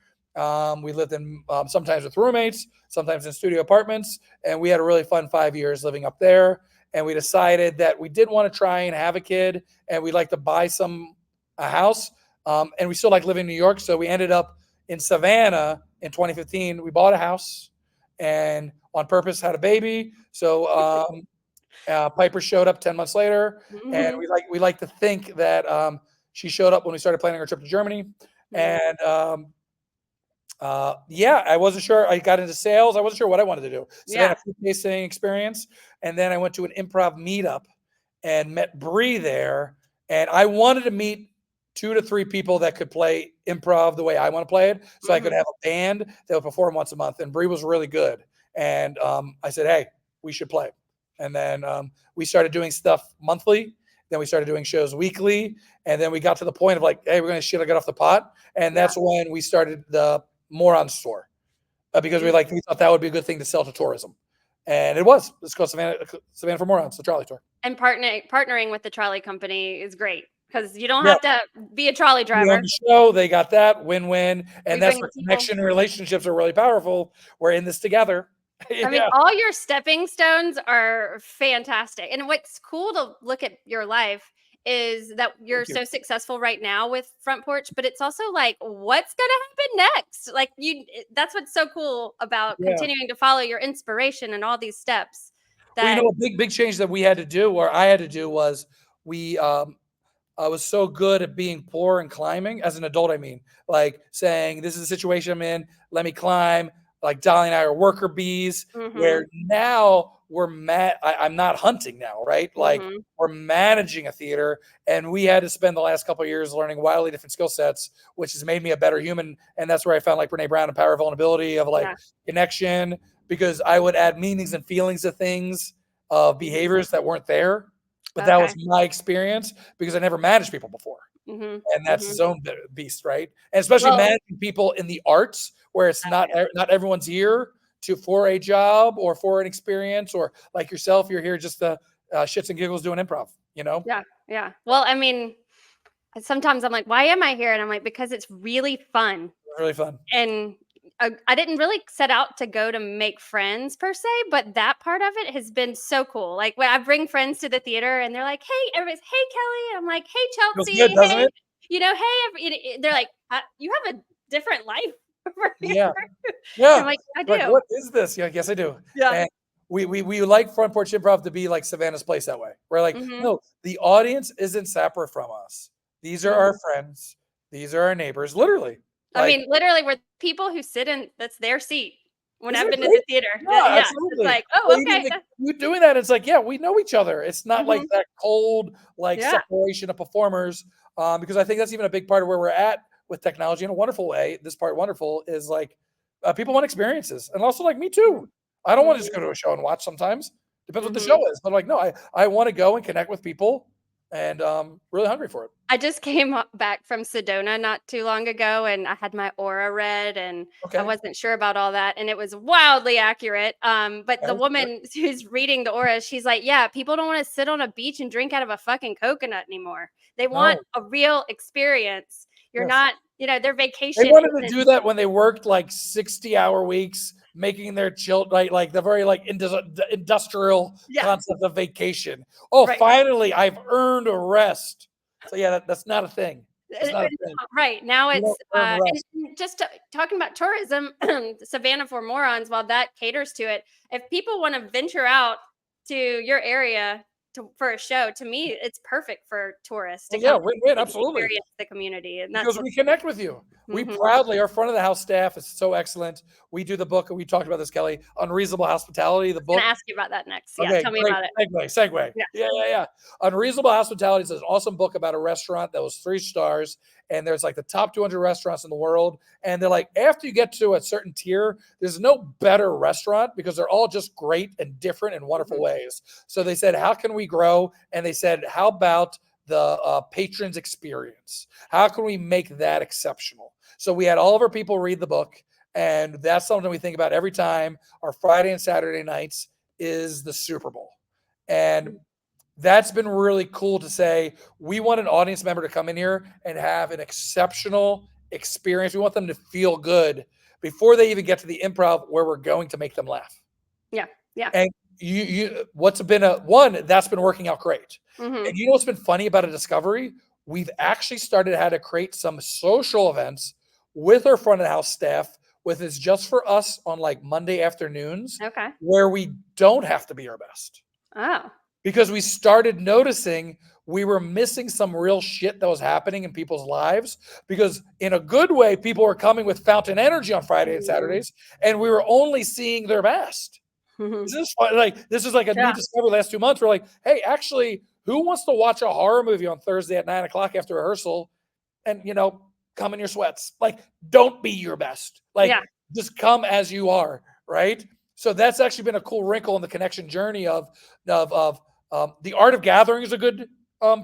We lived in sometimes with roommates, sometimes in studio apartments, and we had a really fun 5 years living up there. And we decided that we did want to try and have a kid, and we'd like to buy a house. And we still like living in New York, so we ended up in Savannah in 2015. We bought a house and on purpose had a baby. So Piper showed up 10 months later, and Mhm. we like to think that she showed up when we started planning our trip to Germany. Mm. And yeah, I wasn't sure. I got into sales. I wasn't sure what I wanted to do. Savannah Yeah. food tasting experience, and then I went to an improv meetup and met Bree there. And I wanted to meet 2 to 3 people that could play improv the way I want to play it, so I could Mhm. have a band that would perform once a month. And Bree was really good. And I said, hey, we should play. And then we started doing stuff monthly. Then we started doing shows weekly. And then we got to the point of like, hey, we're going to shit or get off the pot. And Yeah. that's when we started the Moron store because Mm. we thought that would be a good thing to sell to tourism. And it was. It's called Savannah for Morons, the trolley tour. And partnering with the trolley company is great because you don't Yeah. have to be a trolley Be on driver. the show, they got that win-win. We And that's bring where the people. connection and relationships are really powerful. We're in this together. I mean, Yeah. all your stepping stones are fantastic. And what's cool to look at your life is that you're Thank you. so successful right now with Front Porch, but it's also like, what's going to happen next? Like, that's what's so cool about Yeah. continuing to follow your inspiration and all these steps Well, that, a big change that we had to do, or I had to do, was we I was so good at being poor and climbing as an adult. I mean, like saying, this is the situation I'm in. Let me climb. Like Dolly and I are worker bees, hmm where now I'm not hunting now, right? Like hmm we're managing a theater, and we had to spend the last couple of years learning wildly different skill sets, which has made me a better human. And that's where I found like Brene Brown and power of vulnerability, of like yeah. connection, because I would add meanings and feelings to things, of hmm behaviors that weren't there. But that was Okay. my experience because I never managed people before. hmm And that's hmm his own beast, right? And especially Well, managing people in the arts where it's oh, yeah. not everyone's here for a job or for an experience, or like yourself, you're here just to shits and giggles doing improv, you know? Yeah. Yeah. Well, I mean, sometimes I'm like, why am I here? And I'm like, because it's really fun. Really fun. And I didn't really set out to go to make friends per se, but that part of it has been so cool. Like when I bring friends to the theater and they're like, "Hey, everybody's hey Kelly," and I'm like, "Hey Feels Chelsea," good, doesn't hey, it? hey, they're like, "You have a different life over here," Yeah. and I'm Yeah. like, "I Like, do." what is this? Yeah, yes, I do. Yeah. And we like Front Porch Improv to be like Savannah's place that way. We're like, hmm no, the audience isn't separate from us. These are our hmm friends. These are our neighbors. Literally. I Like, mean, literally, we're people who sit in that's their seat when isn't I've it been to great? the theater. Yeah, Yeah, it's absolutely. like, oh, Well, even okay. like you doing that, it's like, yeah, we know each other. It's not like hmm that cold, like Yeah. separation of performers. Because I think that's even a big part of where we're at with technology in a wonderful way. This part wonderful is like people want experiences, and also like me too. I don't want to just hmm go to a show and watch sometimes. Depends what the hmm show is, but like, no, I want to go and connect with people and really hungry for it. I just came back from Sedona not too long ago, and I had my aura read, and I Okay. wasn't sure about all that, and it was wildly accurate. But the Okay. woman who's reading the aura, she's like, "Yeah, people don't want to sit on a beach and drink out of a fucking coconut anymore. They want No. a real experience. You're Yes. not, their They vacation wanted to isn't do that when they worked like 60-hour weeks, making their children like the very like industrial yeah, concept of vacation. Oh, right." finally, I've earned a rest. So yeah, that's not a thing. That's not a thing. Right now, You it's don't earn rest. and just talking about tourism, Savannah for morons. While that caters to it, if people want to venture out to your area for a show, to me, it's perfect for tourists to Well, yeah, come win-win, and absolutely. experience the community, and that's Because what. we connect with you. We Mhm. proudly, our front of the house staff is so excellent. We do the book, and we talked about this, Kelly, Unreasonable Hospitality, the Gonna book. ask you about that next. Yeah, Okay, tell me great about it. segue. Yeah. Yeah. Unreasonable Hospitality is an awesome book about a restaurant that was 3 stars, and there's like the top 200 restaurants in the world, and they're like, after you get to a certain tier, there's no better restaurant because they're all just great and different in wonderful Mhm. ways. So they said, how can we grow? And they said, how about the patrons experience? How can we make that exceptional? So we had all of our people read the book, and that's something we think about every time our Friday and Saturday nights is the Super Bowl. And that's been really cool to say. We want an audience member to come in here and have an exceptional experience. We want them to feel good before they even get to the improv where we're going to make them laugh. Yeah. Yeah. And what's been that's been working out great. Hmm. And you know what's been funny about a discovery? We've actually started how to create some social events with our front of the house staff with it's just for us on like Monday afternoons Okay. where we don't have to be our best Oh. because we started noticing we were missing some real shit that was happening in people's lives because in a good way people were coming with fountain energy on Friday and Mhm. Saturdays and we were only seeing their best. Mhm. This is like a new Yeah. discovery last 2 months. We're like, hey, actually, who wants to watch a horror movie on Thursday at 9 o'clock after rehearsal and come in your sweats? Like, don't be your best. Like, Yeah. just come as you are, right? So that's actually been a cool wrinkle in the connection journey of the Art of Gathering is a good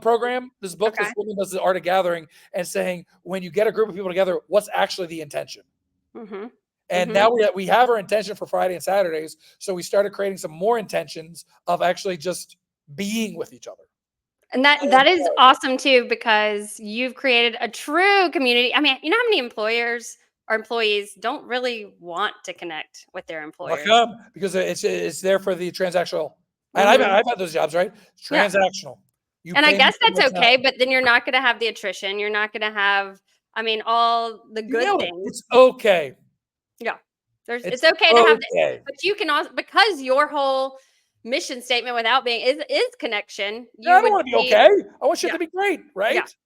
program. This book, Okay. this woman does the Art of Gathering and saying when you get a group of people together, what's actually the intention? Mhm. And Mhm. now we have our intention for Friday and Saturdays. So we started creating some more intentions of actually just being with each other. And that is awesome too because you've created a true community. I mean, you know how many employers or employees don't really want to connect with their How employers? come? Because it's there for the transactional. And I've, Mhm. I've had those jobs, right? It's Yeah. transactional. You And I pay me guess for that's my okay, time. but then you're not gonna have the attrition. You're not gonna have, I mean, all the You good know it. things. It's okay. Yeah. It's It's okay to have, okay. but you can also, because your whole mission statement without being is connection, Yeah, you I don't would want to be need. okay. I want shit Yeah. to be great, Yeah. right?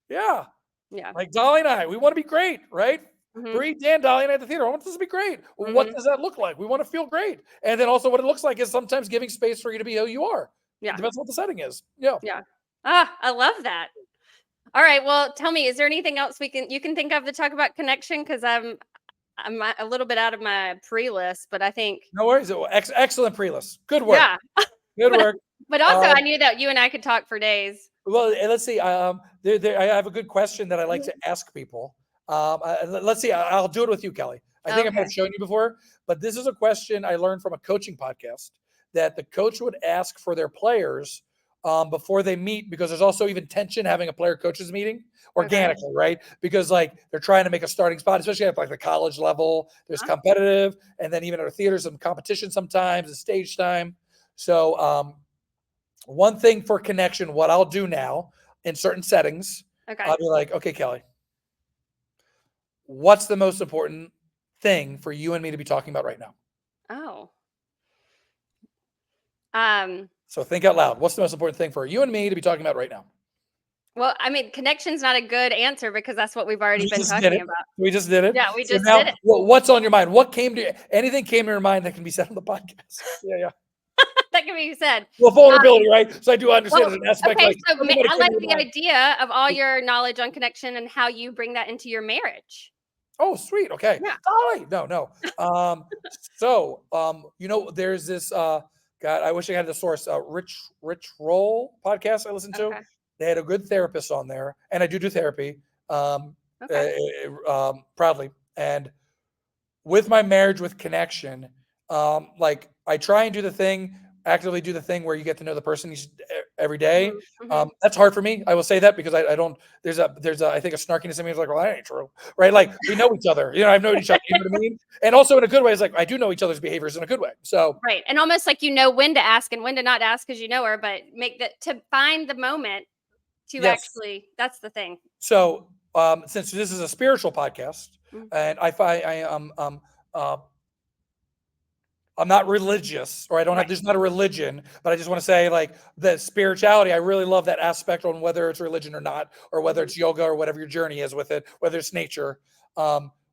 Yeah. Yeah. Like Dolly and I, we want to be great, right? Mhm. Bree, Dan, Dolly, and I at the theater. I want this to be great. Well, what Mhm. does that look like? We want to feel great. And then also what it looks like is sometimes giving space for you to be who you are. It Yeah. depends on what the setting is. Yeah. Yeah. Ah, I love that. All right. Well, tell me, is there anything else you can think of to talk about connection? Because I'm a little bit out of my pre list, but I think, No worries. Oh, excellent pre-list. Good work. yeah. Good but work. but also, Um, I knew that you and I could talk for days. well, let's see. I have a good question that I like to ask people. Let's see. I'll do it with you, Kelly. I think I might have Okay. shown you before, but this is a question I learned from a coaching podcast that the coach would ask for their players before they meet, because there's also even tension having a player coaches meeting Okay. organically, right? Because like they're trying to make a starting spot, especially at like the college level. There's Huh? competitive, and then even at our theaters, some competition sometimes, and stage time. So one thing for connection, what I'll do now in certain settings, Okay. I'll be like, okay, Kelly, what's the most important thing for you and me to be talking about right now? Oh. Um. So think out loud. What's the most important thing for you and me to be talking about right now? Well, I mean, connection's not a good answer because that's what we've already We been just did talking it. about. We just did it. Yeah, we So just did now, it. what's on your mind? What came to anything came to your mind that can be said on the podcast? Yeah. That can be said. Well, vulnerability, right? So I do understand Well, as an aspect okay, like so something that I came like to your the mind. idea of all your knowledge on connection and how you bring that into your marriage. Oh, sweet. Okay. Yeah. Golly. No. There's this God, I wish I had the source, Rich Roll podcast I listened to. Okay. They had a good therapist on there, and I do therapy, Okay. proudly. And with my marriage with connection, like I try and do the thing, actively do the thing where you get to know the person every day. Mhm, mhm. That's hard for me. I will say that because I don't. There's I think a snarkiness in me. Is like, well, that ain't true, right? Like we know each other. I've known each other. You know what I mean? And also in a good way, it's like I do know each other's behaviors in a good way. So Right, and almost like you know when to ask and when to not ask because you know her, but make that to find the moment to yes. actually that's the thing. So since this is a spiritual podcast, Mm, and I find uh, I'm not religious, or I don't have. right. There's not a religion, but I just want to say, like the spirituality. I really love that aspect on whether it's religion or not, or whether Mhm, it's yoga or whatever your journey is with it, whether it's nature.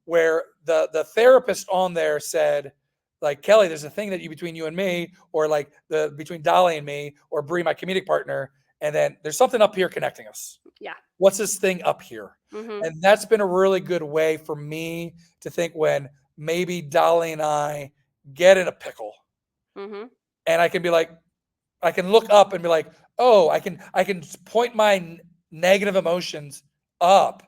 Where the therapist on there said, like Kelly, there's a thing that between you and me, or like the between Dolly and me, or Bree, my comedic partner, and then there's something up here connecting us. yeah. What's this thing up here? Mhm, And that's been a really good way for me to think when maybe Dolly and I get in a pickle, mhm. and I can be like, I can look up and be like, oh, I can point my negative emotions up,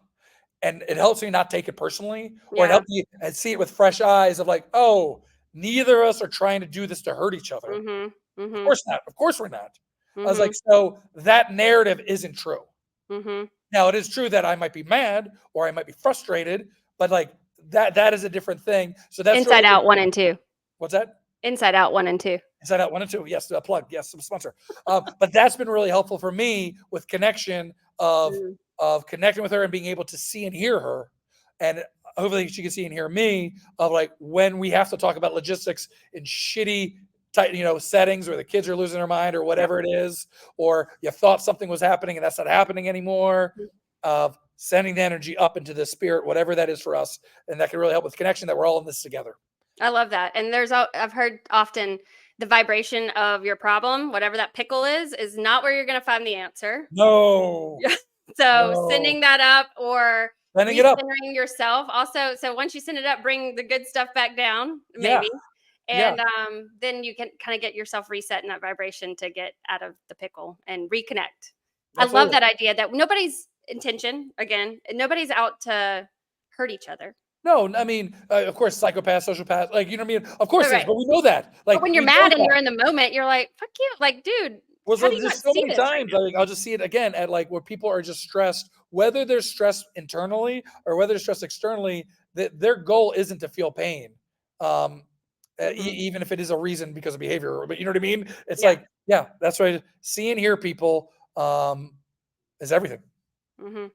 and it helps me not take it personally, or it Yeah. helps me and see it with fresh eyes of like, oh, neither of us are trying to do this to hurt each other. Mhm, Of mhm, course not. Of course we're not. I was like, mhm, so that narrative isn't true. mhm. Now it is true that I might be mad or I might be frustrated, but like that is a different thing. So that's really Inside good. Out 1 and 2. What's that? Inside Out 1 and 2. Inside Out 1 and 2. Yes, plug. Yes, some sponsor. But that's been really helpful for me with connection of Mm. of connecting with her and being able to see and hear her, and hopefully she can see and hear me of like when we have to talk about logistics in shitty tight settings where the kids are losing their mind or Yep. whatever it is, or you thought something was happening and that's not happening anymore. Mm. Of sending the energy up into the spirit, whatever that is for us, and that can really help with connection. That we're all in this together. I love that, and I've heard often the vibration of your problem, whatever that pickle is not where you're gonna find the answer. No, Yeah. So, no, sending that up or sending it up. recentering yourself also so once you send it up, bring the good stuff back down, Yeah, maybe, yeah, and, then you can kinda get yourself reset in that vibration to get out of the pickle and reconnect. I love absolutely. that idea that nobody's intention again, nobody's out to hurt each other. No, I mean, of course, psychopath, sociopath, like you know what I mean. Of course, there's, Right. but we know that. But Like when you're we know mad and that. you're in the moment, you're like, "Fuck you." Like, "Dude, Well, how so do you not there's so see many this right times, now?" like I'll just see it again at like where people are just stressed, whether they're stressed internally or whether they're stressed externally. That their goal isn't to feel pain, um, Mhm. even if it is a reason because of behavior. But you know what I mean? It's Yeah. like, yeah, that's why see and hear people is everything. Mhm.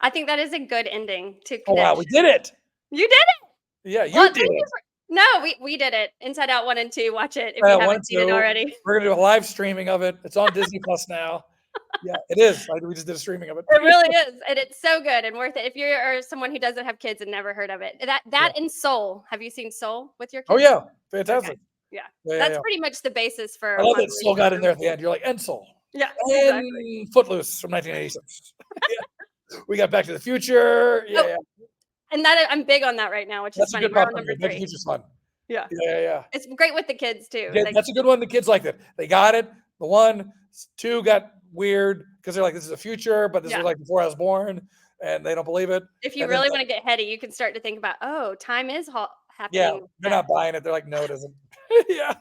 I think that is a good ending to Oh wow, we connection. did it! You did it! Yeah, Well, you thank did you it. for No, we did it. Inside Out 1 and 2, watch it if you One haven't and seen it two. already. We're gonna do a live streaming of it. It's on Disney Plus now. Yeah, it is. We just did a streaming of it. It really is, and it's so good and worth it if you're someone who doesn't have kids and never heard of it. That Yeah. and Soul. Have you seen Soul with your Oh kids? yeah, Okay. fantastic. Yeah. Yeah, yeah, That's yeah. pretty much the basis I for love that Soul moderation got in for there me. at the end. You're like, and Soul. Yeah, exactly. And Footloose from 1986. Yeah. We got Back to the Future. Yeah, Oh, yeah. and that I'm big on that right now, which is That's a funny. good We're on popcorn number game. Back to the 3. Future's fun. Yeah. Yeah, yeah, yeah. It's great with the kids too. Yeah, They that's a good one. The kids liked it. They got it. The one, two got weird because they're like, this is the future, but this Yeah. was like before I was born, and they don't believe it. If you And then really wanna get heady, you can start to think about, "Oh, time is yeah, happening they're not fast." buying it. They're like, no, it isn't. Yeah,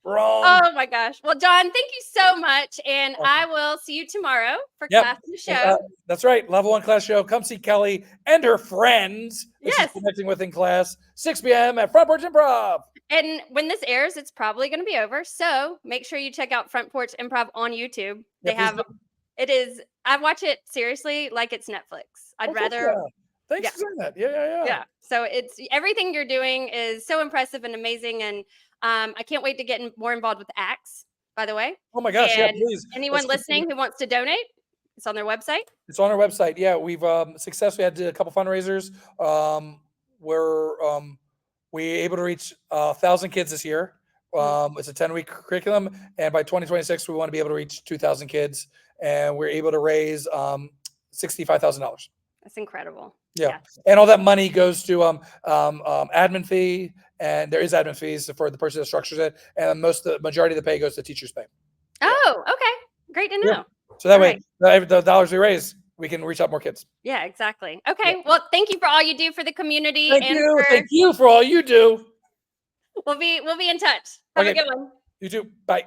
wrong. Oh my gosh. Well, John, thank you so much, and I Awesome. will see you tomorrow for Yep. class and the show. That's right. Level one class show. Come see Kelly and her friends that she's Yes, connecting with in class. 6 p.m. at Front Porch Improv. and when this airs, it's probably gonna be over, so make sure you check out Front Porch Improv on YouTube. Yeah, They please have do. it is I watch it seriously like it's Netflix. I'd Oh, fuck rather yeah. Thanks yeah, for saying that. Yeah, yeah, yeah. yeah. So it's everything you're doing is so impressive and amazing, and, I can't wait to get more involved with acts, by the way, Oh my gosh. Yeah, and please. Let's anyone continue. listening who wants to donate, it's on their website. It's on our website. Yeah, we've successfully had a couple fundraisers. We're we able to reach 1,000 kids this year. Mhm. It's a 10-week curriculum, and by 2026, we want to be able to reach 2,000 kids, and we're able to raise $65,000. That's incredible. Yeah, Yeah. and all that money goes to admin fee, and there is admin fees for the person that structures it, and the majority of the pay goes to teachers' pay. Yeah, Oh, okay. Great to yeah, know. So that All way, right. the dollars we raise, we can reach out more kids. Yeah, exactly. Yeah. Okay. Well, thank you for all you do for the community Thank and you. for Thank you for all you do. we'll be in touch. Have a Okay. good one. You too. Bye.